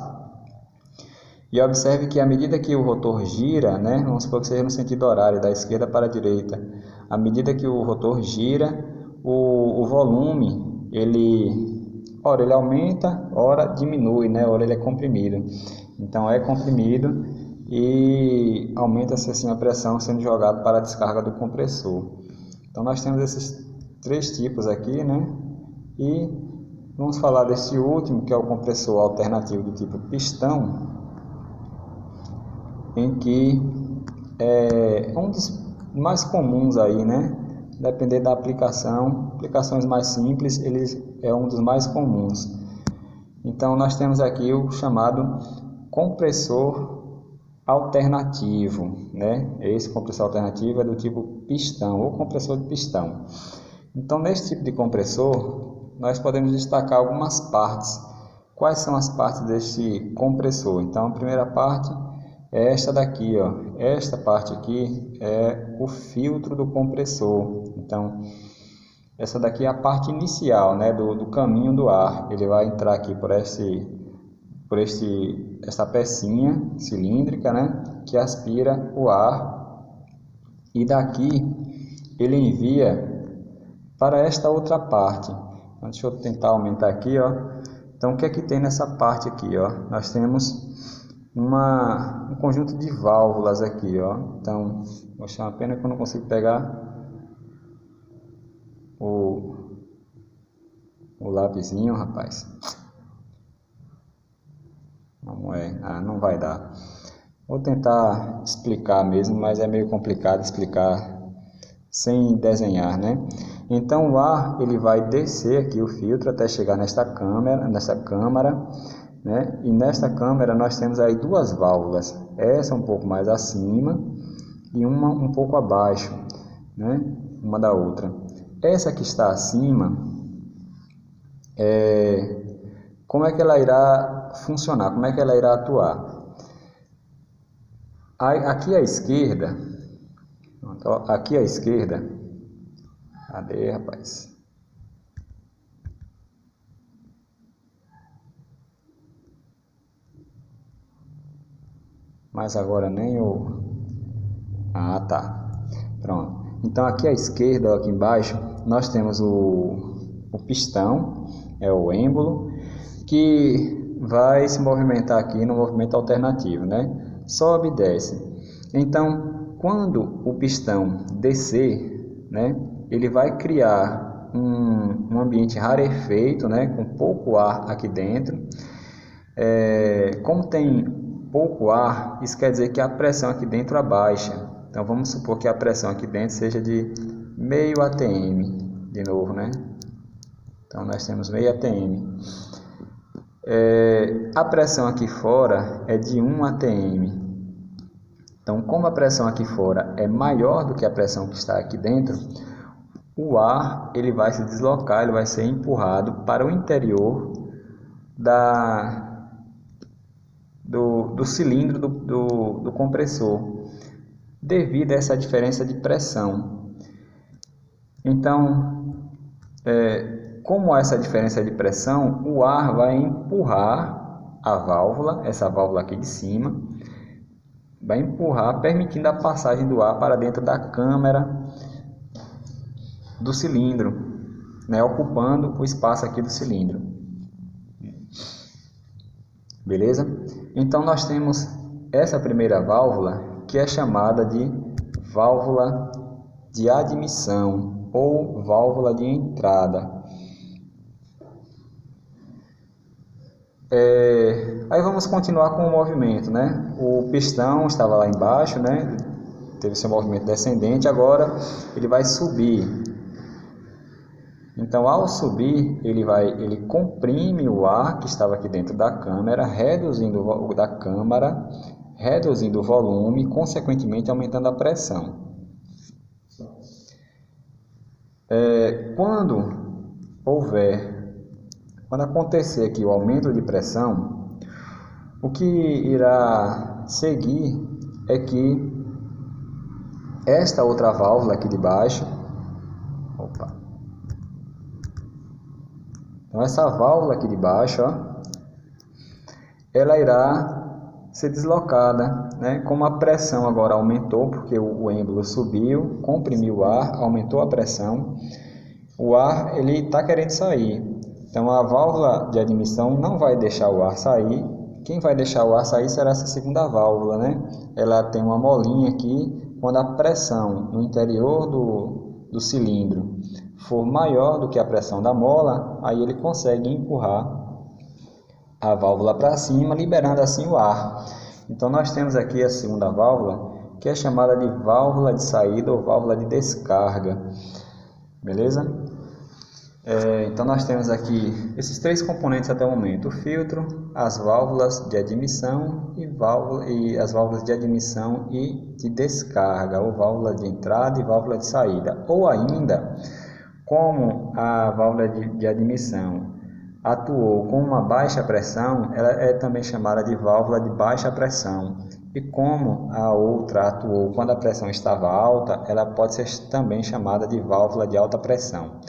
E observe que à medida que o rotor gira, né, vamos supor que seja no sentido horário, da esquerda para a direita, à medida que o rotor gira, o volume, ora ele aumenta, ora diminui, né, ora ele é comprimido. Então é comprimido e aumenta-se assim a pressão sendo jogado para a descarga do compressor. Então nós temos esses 3 tipos aqui, né, e vamos falar desse último, que é o compressor alternativo do tipo pistão, em que é um dos mais comuns aí, né? Depender da aplicação, aplicações mais simples, ele é um dos mais comuns. Então nós temos aqui o chamado compressor alternativo, né? Esse compressor alternativo é do tipo pistão ou compressor de pistão. Então nesse tipo de compressor nós podemos destacar algumas partes. Quais são as partes deste compressor? Então a primeira parte é esta daqui, ó. Esta parte aqui é o filtro do compressor. Então, essa daqui é a parte inicial, né, do caminho do ar. Ele vai entrar aqui por esta pecinha cilíndrica, né, que aspira o ar. E daqui ele envia para esta outra parte. Então, deixa eu tentar aumentar aqui, ó. Então, o que é que tem nessa parte aqui, ó? Nós temos um conjunto de válvulas aqui, ó. Então, vou achar uma pena que eu não consigo pegar o lapisinho, rapaz. Não vai dar. Vou tentar explicar mesmo, mas é meio complicado explicar sem desenhar, né? Então o ar ele vai descer aqui o filtro até chegar nesta câmara, né? E nesta câmara nós temos aí 2 válvulas, essa um pouco mais acima e uma um pouco abaixo, né? Uma da outra. Essa que está acima, como é que ela irá funcionar? Como é que ela irá atuar? Aqui à esquerda, cadê, rapaz? Mas agora nem o... tá. Pronto. Então aqui à esquerda, aqui embaixo, nós temos o pistão, é o êmbolo, que vai se movimentar aqui no movimento alternativo, né? Sobe e desce. Então, quando o pistão descer, né, ele vai criar um ambiente rarefeito, né, com pouco ar aqui dentro. Como tem pouco ar, isso quer dizer que a pressão aqui dentro é baixa. Então vamos supor que a pressão aqui dentro seja de meio atm, de novo, né? Então nós temos meio atm. A pressão aqui fora é de 1 atm. Então, como a pressão aqui fora é maior do que a pressão que está aqui dentro, o ar ele vai se deslocar, ele vai ser empurrado para o interior do cilindro do compressor, devido a essa diferença de pressão. Então, como há essa diferença de pressão, o ar vai empurrar a válvula, essa válvula aqui de cima, vai empurrar, permitindo a passagem do ar para dentro da câmara do cilindro, né, ocupando o espaço aqui do cilindro. Beleza? Então nós temos essa primeira válvula, que é chamada de válvula de admissão ou válvula de entrada. Aí vamos continuar com o movimento, né? O pistão estava lá embaixo, né? Teve seu movimento descendente, agora ele vai subir. Então, ao subir, ele comprime o ar que estava aqui dentro da câmara, reduzindo o volume, consequentemente aumentando a pressão. Quando acontecer aqui o aumento de pressão, o que irá seguir é que esta outra válvula aqui de baixo, então essa válvula aqui de baixo, ela irá ser deslocada, né? Como a pressão agora aumentou, porque o êmbolo subiu, comprimiu o ar, aumentou a pressão, o ar ele está querendo sair. Então a válvula de admissão não vai deixar o ar sair. Quem vai deixar o ar sair será essa segunda válvula, né? Ela tem uma molinha aqui. Quando a pressão no interior do cilindro for maior do que a pressão da mola, aí ele consegue empurrar a válvula para cima, liberando assim o ar. Então nós temos aqui a segunda válvula, que é chamada de válvula de saída ou válvula de descarga. Beleza? Então nós temos aqui esses três componentes até o momento: o filtro, as válvulas de admissão e as válvulas de admissão e de descarga, ou válvula de entrada e válvula de saída. Ou ainda, como a válvula de admissão atuou com uma baixa pressão, ela é também chamada de válvula de baixa pressão. E como a outra atuou quando a pressão estava alta, ela pode ser também chamada de válvula de alta pressão.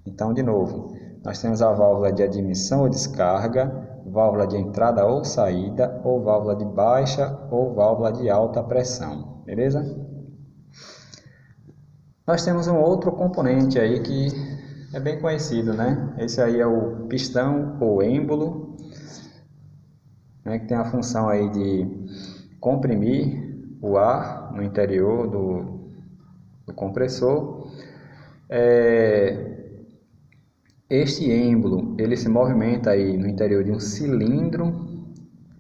Então, de novo, nós temos a válvula de admissão ou descarga, válvula de entrada ou saída, ou válvula de baixa ou válvula de alta pressão. Beleza? Nós temos um outro componente aí que é bem conhecido, né? Esse aí é o pistão ou êmbolo, né, que tem a função aí de comprimir o ar no interior do compressor. Este êmbolo, ele se movimenta aí no interior de um cilindro,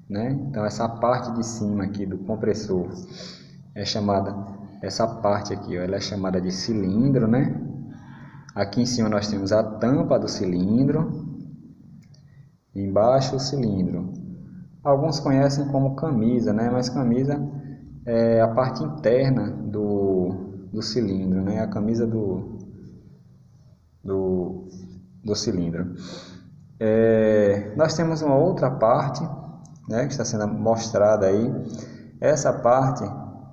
né? Então essa parte de cima aqui do compressor é chamada, essa parte aqui, ó, ela é chamada de cilindro, né? Aqui em cima nós temos a tampa do cilindro, embaixo o cilindro. Alguns conhecem como camisa, né? Mas camisa é a parte interna do cilindro, né? A camisa do cilindro. Nós temos uma outra parte, né, que está sendo mostrada aí. Essa parte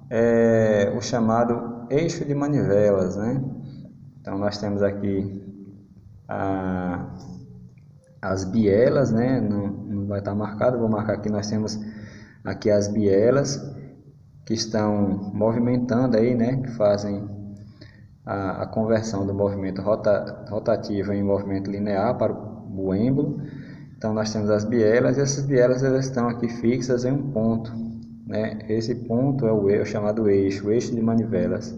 é o chamado eixo de manivelas, né? Então nós temos aqui as bielas, né? Não vai estar marcado, vou marcar aqui. Nós temos aqui as bielas que estão movimentando aí, né? Que fazem a conversão do movimento rotativo em movimento linear para o êmbolo. Então nós temos as bielas, e essas bielas elas estão aqui fixas em um ponto, né? Esse ponto é o chamado eixo, o eixo de manivelas.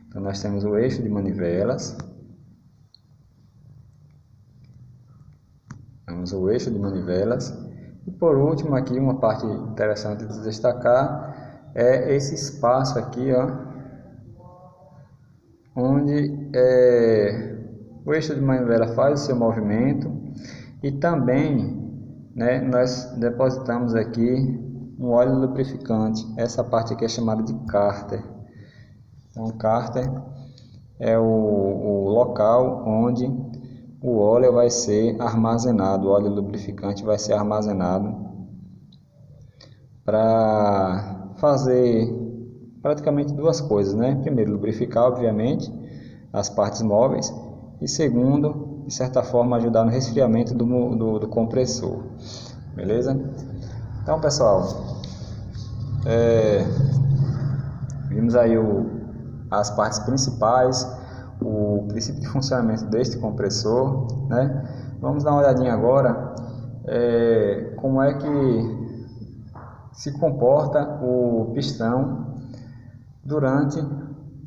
Então nós temos o eixo de manivelas. Temos o eixo de manivelas E por último aqui, uma parte interessante de destacar é esse espaço aqui, ó, onde o eixo de manivela faz o seu movimento e também, né, nós depositamos aqui um óleo lubrificante. Essa parte aqui é chamada de cárter. Então, cárter é o local onde o óleo vai ser armazenado, o óleo lubrificante vai ser armazenado para fazer praticamente duas coisas, né? Primeiro, lubrificar, obviamente, as partes móveis e segundo, de certa forma, ajudar no resfriamento do compressor, beleza? Então, pessoal, vimos aí as partes principais, o princípio de funcionamento deste compressor, né? Vamos dar uma olhadinha agora como é que se comporta o pistão durante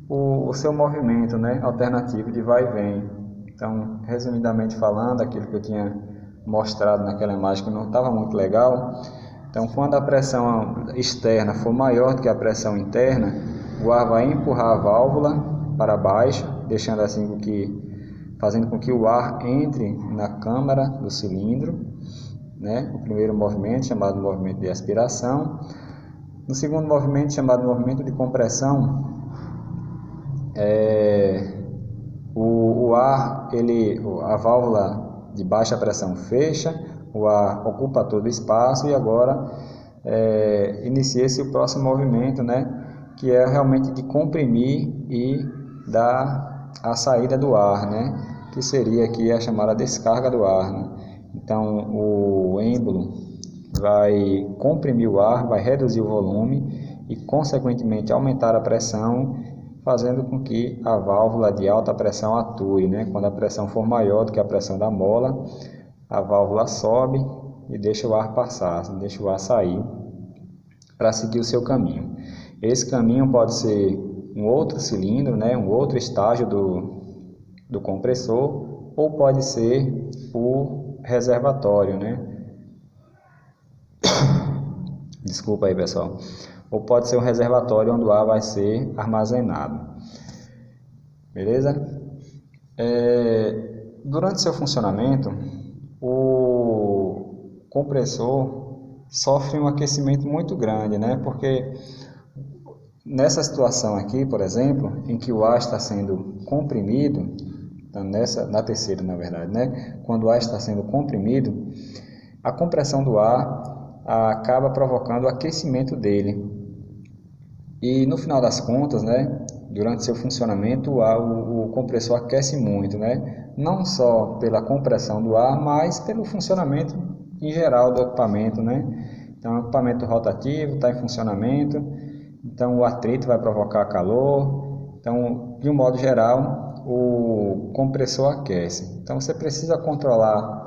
o seu movimento, né, alternativo de vai e vem. Então, resumidamente falando, aquilo que eu tinha mostrado naquela imagem que não estava muito legal. Então, quando a pressão externa for maior do que a pressão interna, o ar vai empurrar a válvula para baixo, deixando assim fazendo com que o ar entre na câmara do cilindro, né? O primeiro movimento, chamado movimento de aspiração. No segundo movimento, chamado movimento de compressão, o ar, a válvula de baixa pressão fecha, o ar ocupa todo o espaço e agora inicia-se o próximo movimento, né, que é realmente de comprimir e dar a saída do ar, né, que seria aqui a chamada descarga do ar, né? Então o êmbolo vai comprimir o ar, vai reduzir o volume e consequentemente aumentar a pressão, fazendo com que a válvula de alta pressão atue, né? Quando a pressão for maior do que a pressão da mola, a válvula sobe e deixa o ar passar, deixa o ar sair para seguir o seu caminho. Esse caminho pode ser um outro cilindro, né? Um outro estágio do compressor, ou pode ser o reservatório, né? Desculpa aí, pessoal. Ou pode ser um reservatório onde o ar vai ser armazenado. Beleza? Durante seu funcionamento, o compressor sofre um aquecimento muito grande, né? Porque nessa situação aqui, por exemplo, em que o ar está sendo comprimido, então na terceira, na verdade, né? Quando o ar está sendo comprimido, a compressão do ar acaba provocando o aquecimento dele. E no final das contas, né, durante seu funcionamento, o compressor aquece muito, né? Não só pela compressão do ar, mas pelo funcionamento em geral do equipamento, né? Então, o equipamento rotativo está em funcionamento, então o atrito vai provocar calor. Então, de um modo geral, o compressor aquece. Então, você precisa controlar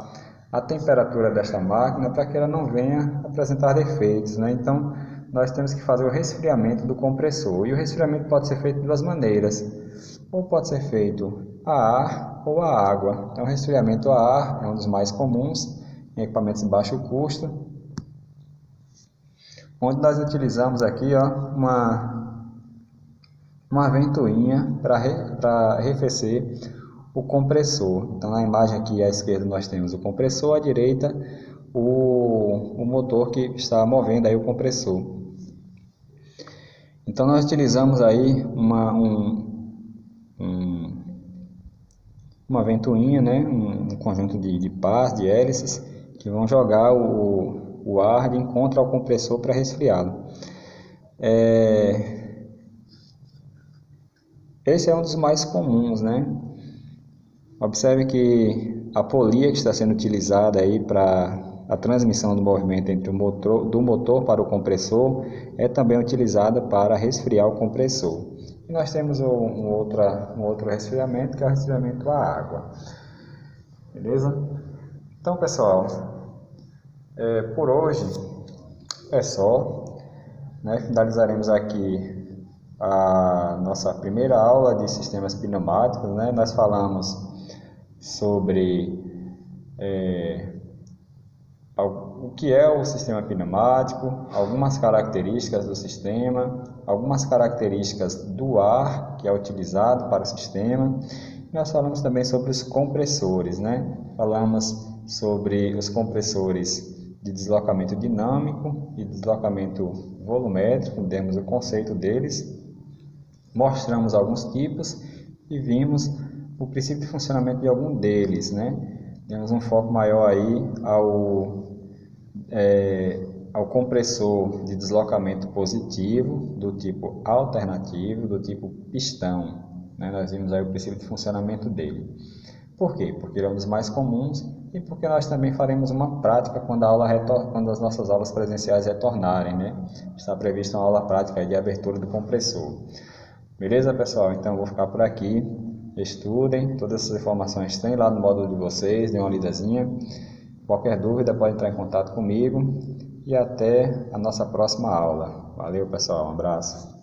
a temperatura desta máquina para que ela não venha apresentar defeitos, né? Então, nós temos que fazer o resfriamento do compressor. E o resfriamento pode ser feito de duas maneiras. Ou pode ser feito a ar ou a água. Então, o resfriamento a ar é um dos mais comuns em equipamentos de baixo custo, onde nós utilizamos aqui, ó, uma ventoinha para arrefecer o compressor. Então, na imagem aqui à esquerda nós temos o compressor, à direita o motor que está movendo aí o compressor. Então, nós utilizamos aí uma ventoinha, né? Um conjunto de pás, de hélices, que vão jogar o ar de encontro ao compressor para resfriá-lo. Esse é um dos mais comuns, né? Observe que a polia que está sendo utilizada aí para a transmissão do movimento entre do motor para o compressor é também utilizada para resfriar o compressor. E nós temos um outro resfriamento, que é o resfriamento à água. Beleza? Então, pessoal, por hoje é só, né? Finalizaremos aqui a nossa primeira aula de sistemas pneumáticos, né? Nós falamos sobre o que é o sistema pneumático, algumas características do sistema, algumas características do ar que é utilizado para o sistema. Nós falamos também sobre os compressores, né? Falamos sobre os compressores de deslocamento dinâmico e deslocamento volumétrico, demos o conceito deles, mostramos alguns tipos e vimos o princípio de funcionamento de algum deles, né? Demos um foco maior aí ao compressor de deslocamento positivo, do tipo alternativo, do tipo pistão, né? Nós vimos aí o princípio de funcionamento dele. Por quê? Porque ele é um dos mais comuns e porque nós também faremos uma prática quando as nossas aulas presenciais retornarem, né? Está prevista uma aula prática de abertura do compressor. Beleza, pessoal? Então, vou ficar por aqui. Estudem, todas essas informações tem lá no módulo de vocês, dê uma lidazinha. Qualquer dúvida pode entrar em contato comigo e até a nossa próxima aula. Valeu, pessoal, um abraço.